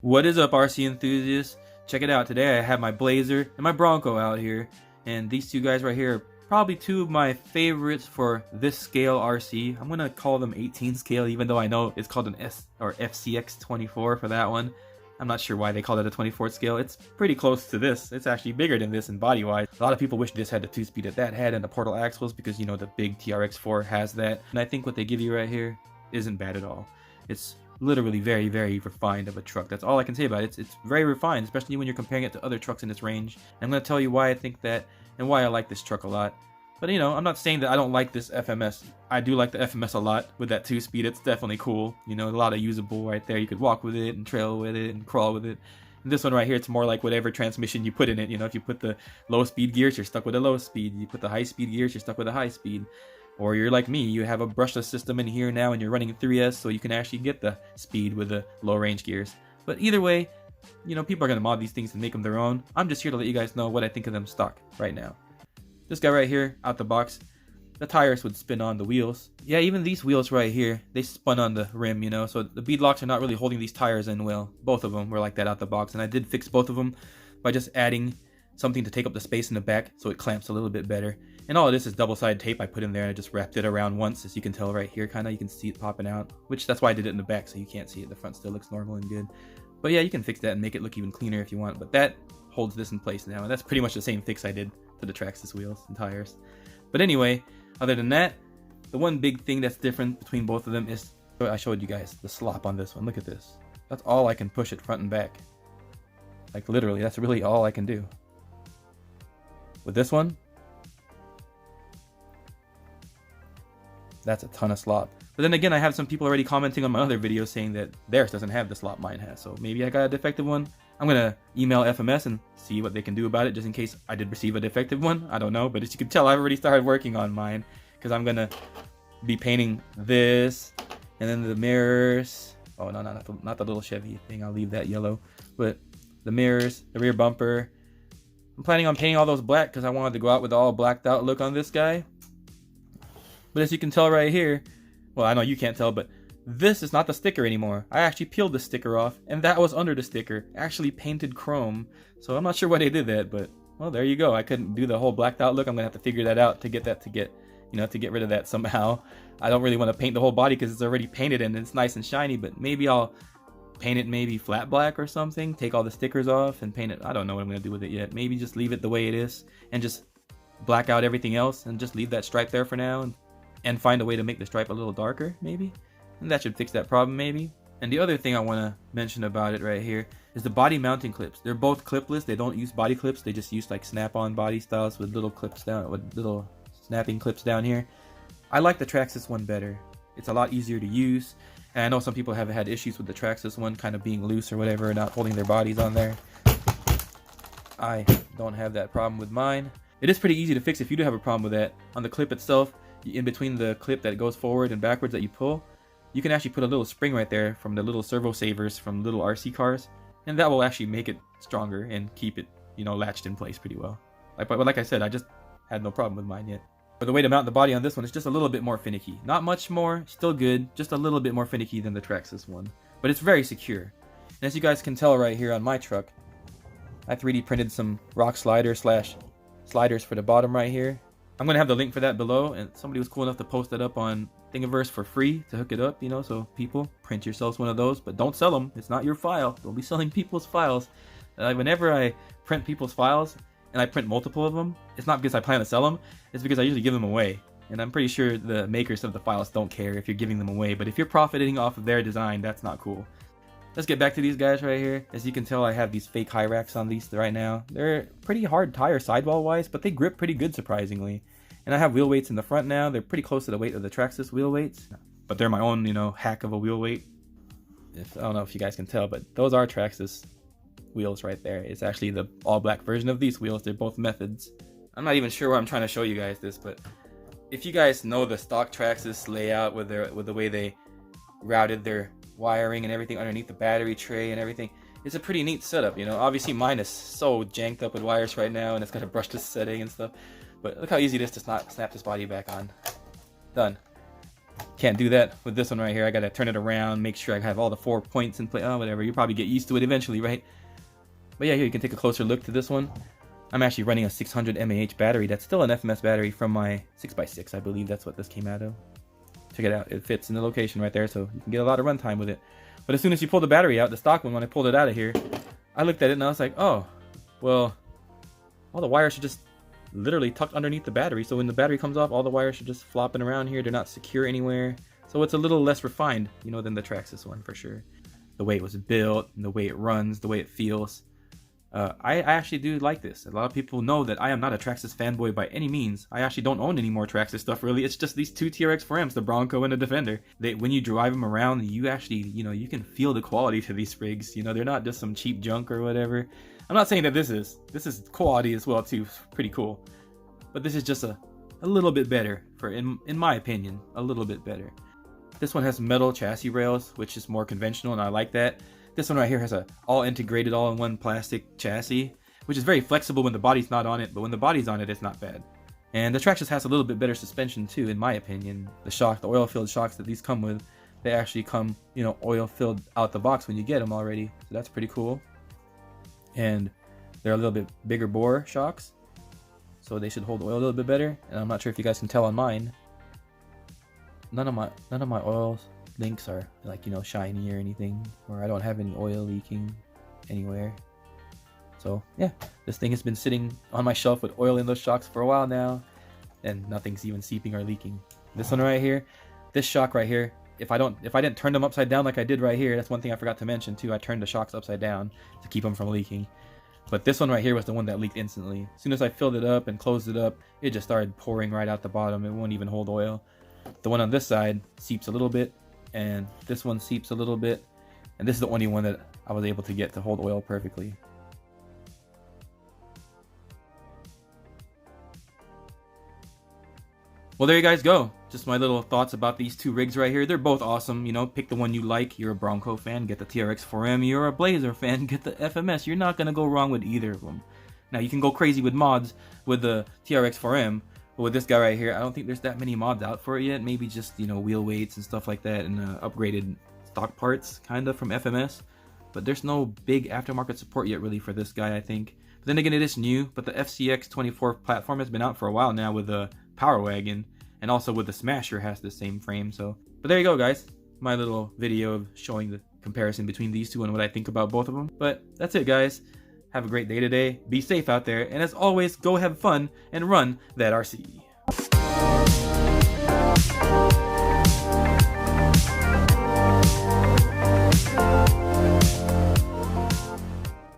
What is up, RC enthusiasts? Check it out. Today I have my Blazer and my Bronco out here, and these two guys right here are probably two of my favorites for this scale RC. I'm gonna call them 18 scale, even though I know it's called an FCX24 for that one. I'm not sure why they call it a 24 scale. It's pretty close to this. It's actually bigger than this in body wise. A lot of people wish this had the 2-speed that that had and the portal axles, because you know the big TRX4 has that. And I think what they give you right here isn't bad at all. It's literally very, very refined of a truck. That's all I can say about it. It's very refined, especially when you're comparing it to other trucks in its range. I'm going to tell you why I think that and why I like this truck a lot. But you know, I'm not saying that I don't like this FMS. I do like the FMS a lot with that 2-speed. It's definitely cool. You know, a lot of usable right there. You could walk with it and trail with it and crawl with it. And this one right here, it's more like whatever transmission you put in it. You know, if you put the low speed gears, you're stuck with a low speed. You put the high speed gears, you're stuck with a high speed. Or you're like me, you have a brushless system in here now and you're running 3S, so you can actually get the speed with the low range gears. But either way, you know, people are going to mod these things and make them their own. I'm just here to let you guys know what I think of them stock right now. This guy right here, out the box, the tires would spin on the wheels. Yeah, even these wheels right here, they spun on the rim, you know, so the bead locks are not really holding these tires in well. Both of them were like that out the box, and I did fix both of them by just adding something to take up the space in the back so it clamps a little bit better. And all of this is double-sided tape I put in there, and I just wrapped it around once, as you can tell right here, kind of. You can see it popping out, which that's why I did it in the back, so you can't see it. The front still looks normal and good. But yeah, you can fix that and make it look even cleaner if you want. But that holds this in place now, and that's pretty much the same fix I did to the Traxxas wheels and tires. But anyway, other than that, the one big thing that's different between both of them is, I showed you guys the slop on this one. Look at this. That's all I can push it front and back. Like literally, that's really all I can do. With this one, that's a ton of slop. But then again, I have some people already commenting on my other videos saying that theirs doesn't have the slop mine has. So maybe I got a defective one. I'm going to email FMS and see what they can do about it, just in case I did receive a defective one. I don't know, but as you can tell, I've already started working on mine, because I'm going to be painting this and then the mirrors. Oh, no, not the little Chevy thing. I'll leave that yellow. But the mirrors, the rear bumper. I'm planning on painting all those black because I wanted to go out with the all blacked out look on this guy. But as you can tell right here, well, I know you can't tell, but this is not the sticker anymore. I actually peeled the sticker off, and that was under the sticker, actually painted chrome. So I'm not sure why they did that, but well, there you go. I couldn't do the whole blacked out look. I'm gonna have to figure that out to get rid of that somehow. I don't really want to paint the whole body because it's already painted and it's nice and shiny, but maybe I'll paint it maybe flat black or something, take all the stickers off and paint it. I don't know what I'm gonna do with it yet. Maybe just leave it the way it is and just black out everything else and just leave that stripe there for now, and find a way to make the stripe a little darker maybe, and that should fix that problem maybe. And the other thing I want to mention about it right here is the body mounting clips. They're both clipless. They don't use body clips. They just use like snap-on body styles with little clips down, with little snapping clips down here. I like the Traxxas one better. It's a lot easier to use. And I know some people have had issues with the Traxxas one kind of being loose or whatever, not holding their bodies on there. I don't have that problem with mine. It is pretty easy to fix if you do have a problem with that. On the clip itself, in between the clip that goes forward and backwards that you pull, you can actually put a little spring right there from the little servo savers from little RC cars, and that will actually make it stronger and keep it, you know, latched in place pretty well. But like I said, I just had no problem with mine yet. But the way to mount the body on this one is just a little bit more finicky. Not much more, still good, just a little bit more finicky than the Traxxas one. But it's very secure. And as you guys can tell right here on my truck, I 3D printed some rock sliders for the bottom right here. I'm going to have the link for that below, and somebody was cool enough to post that up on Thingiverse for free to hook it up, you know, so people, print yourselves one of those, but don't sell them. It's not your file. Don't be selling people's files. Whenever I print people's files, and I print multiple of them, it's not because I plan to sell them, it's because I usually give them away. And I'm pretty sure the makers of the files don't care if you're giving them away, but if you're profiting off of their design, that's not cool. Let's get back to these guys right here. As you can tell, I have these fake high racks on these right now. They're pretty hard tire sidewall wise, but they grip pretty good surprisingly. And I have wheel weights in the front now. They're pretty close to the weight of the Traxxas wheel weights, but they're my own, you know, hack of a wheel weight. I don't know if you guys can tell, but those are Traxxas wheels right there. It's actually the all black version of these wheels. They're both methods. I'm not even sure why I'm trying to show you guys this, but if you guys know the stock Traxxas layout with the way they routed their wiring and everything underneath the battery tray and everything, it's a pretty neat setup, you know. Obviously mine is so janked up with wires right now, and it's got a brushless setting and stuff, but look how easy it is to snap this body back on. Done. Can't do that with this one right here. I gotta turn it around, make sure I have all the 4 points in play. Oh, whatever. You probably get used to it eventually, right? But yeah, here you can take a closer look to this one. I'm actually running a 600 mAh battery. That's still an FMS battery from my 6x6. I believe that's what this came out of. Check it out. It fits in the location right there, so you can get a lot of runtime with it. But as soon as you pull the battery out, the stock one, when I pulled it out of here, I looked at it and I was like, oh, well, all the wires should just literally tucked underneath the battery. So when the battery comes off, all the wires should just flopping around here. They're not secure anywhere. So it's a little less refined, you know, than the Traxxas one for sure. The way it was built, and the way it runs, the way it feels. I actually do like this. A lot of people know that I am not a Traxxas fanboy by any means. I actually don't own any more Traxxas stuff really. It's just these two TRX4Ms, the Bronco and the Defender. When you drive them around, you actually, you know, you can feel the quality to these rigs. You know, they're not just some cheap junk or whatever. I'm not saying that this is quality as well too. Pretty cool. But this is just a little bit better in my opinion, a little bit better. This one has metal chassis rails, which is more conventional, and I like that. This one right here has a all integrated, all-in-one plastic chassis, which is very flexible when the body's not on it, but when the body's on it, it's not bad. And the Traxxas has a little bit better suspension too, in my opinion. The oil-filled shocks that these come with, they actually come, you know, oil-filled out the box when you get them already. So that's pretty cool. And they're a little bit bigger bore shocks, so they should hold oil a little bit better. And I'm not sure if you guys can tell on mine. None of my oil links are like, you know, shiny or anything, or I don't have any oil leaking anywhere. So yeah, this thing has been sitting on my shelf with oil in those shocks for a while now, and nothing's even seeping or leaking. This one right here, this shock right here, if I didn't turn them upside down like I did right here, that's one thing I forgot to mention too. I turned the shocks upside down to keep them from leaking. But this one right here was the one that leaked instantly. As soon as I filled it up and closed it up, it just started pouring right out the bottom. It won't even hold oil. The one on this side seeps a little bit, and this one seeps a little bit, and this is the only one that I was able to get to hold oil perfectly. Well, there you guys go. Just my little thoughts about these two rigs right here. They're both awesome. You know, pick the one you like. You're a Bronco fan, get the TRX4m. You're a Blazer fan, get the FMS. You're not going to go wrong with either of them. Now, you can go crazy with mods with the TRX4m, but with this guy right here, I don't think there's that many mods out for it yet. Maybe just, you know, wheel weights and stuff like that, and upgraded stock parts, kind of, from FMS. But there's no big aftermarket support yet, really, for this guy, I think. But then again, it is new, but the FCX24 platform has been out for a while now with the Power Wagon, and also with the Smasher has the same frame. So, but there you go, guys. My little video of showing the comparison between these two and what I think about both of them. But that's it, guys. Have a great day today. Be safe out there, and as always, go have fun and run that RC.